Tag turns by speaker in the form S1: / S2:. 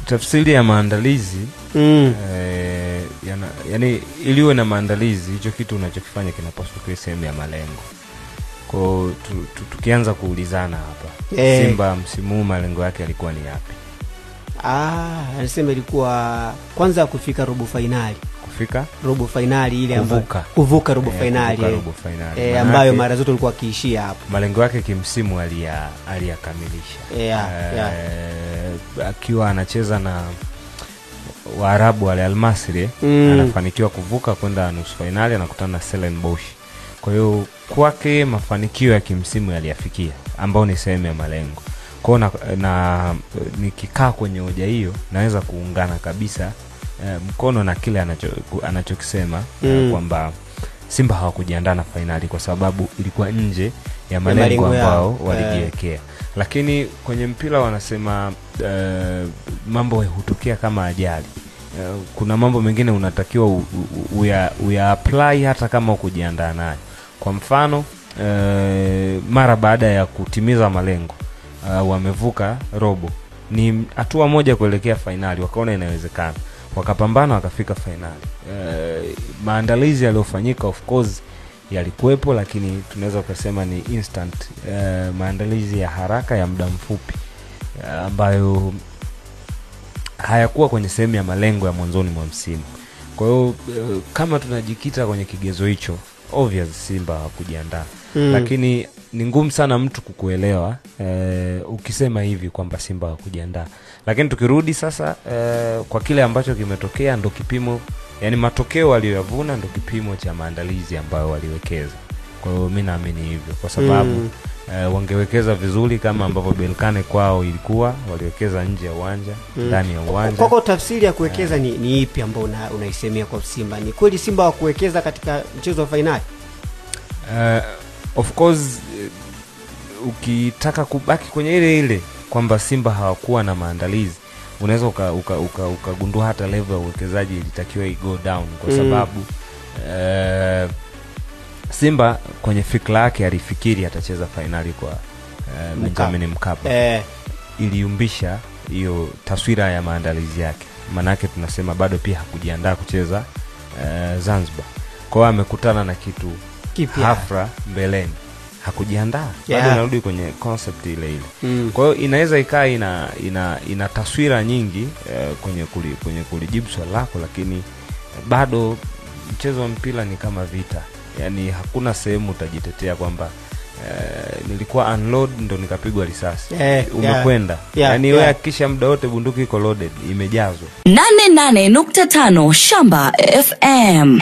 S1: Tafsiri ya maandalizi yani iliwe na maandalizi, hicho kitu unachokifanya kinapaswa kuwa sehemu ya malengo. Kwa tukianza kuulizana hapa, Simba msimu huu malengo yake yalikuwa ni yapi?
S2: Anasema ilikuwa kwanza kufika robo finali.
S1: Kufika
S2: robo finali ile ambayo kuvuka robo finali. Ambayo mara zote ulikuwa kiishia hapo.
S1: Malengo yake kimsimu aliyakamilisha. Akiwa anacheza na Waarabu wale Al Masry, anafanikiwa kuvuka kwenda nusu finali, anakutana na Stellenbosch. Kwa hiyo kwake mafanikio ya kimsimu yaliyafikia, ambao ni sehemu ya malengo. Kwa na nikikaa kwenye hoja hiyo naweza kuungana kabisa mkono na kile anachokisema kwamba Simba hawakujiandaa na finali kwa sababu ilikuwa nje ya malengo ambao walijiwekea. Lakini kwenye mpira wanasema mambo hutokea kama ajali. Kuna mambo mengine unatakiwa uya-apply hata kama hukujiandaa nayo. Kwa mfano mara baada ya kutimiza malengo, wamevuka robo, ni hatua moja kuelekea finali, wakaona inawezekana, wakapambana wakafika finali. Maandalizi yaliyofanyika of course yalikuwepo, lakini tunaweza kusema ni instant, maandalizi ya haraka ya muda mfupi, ambayo hayakuwa kwenye sehemu ya malengo ya mwanzoni mwa msimu. Kwa hiyo kama tunajikita kwenye kigezo hicho, obvious Simba hawakujiandaa. Lakini ni ngumu sana mtu kukuelewa ukisema hivi kwamba Simba hawakujiandaa. Lakini tukirudi sasa kwa kile ambacho kimetokea, ndo kipimo, yani matokeo waliyovuna ndo kipimo cha maandalizi ambayo waliwekeza. Kwa hiyo mimi naamini hivyo, kwa sababu wangewekeza vizuri kama ambavyo Berkane kwao ilikuwa, waliwekeza nje ya uwanja, ndani ya uwanja.
S2: Kwa tafsiri ya kuwekeza ni ipi ambayo unaisemea kwa Simba? Ni kweli Simba hawakuwekeza katika mchezo wa finali?
S1: Of course ukitaka kubaki kwenye ile kwamba Simba hawakuwa na maandalizi, unaweza ukagundua hata level ya uwekezaji ilitakiwa go down, kwa sababu Simba kwenye fikra yake alifikiri atacheza finali kwa Benjamin Mkapa. Iliumbisha hiyo taswira ya maandalizi yake. Manake tunasema bado pia hakujiandaa kucheza Zanzibar. Kwa hiyo amekutana na kitu hafra mbeleni, hakujiandaa. Bado narudi kwenye concept ile ile. Kwa hiyo inaweza ikaa ina taswira nyingi kwenye kulijibu swali lako, lakini bado mchezo wa mpira ni kama vita. Yani hakuna sehemu utajitetea kwamba nilikuwa unload ndo nikapigwa risasi. Umekwenda. Yani wewe hakikisha muda wote bunduki iko loaded, imejazwa.
S3: 88.5 Shamba FM.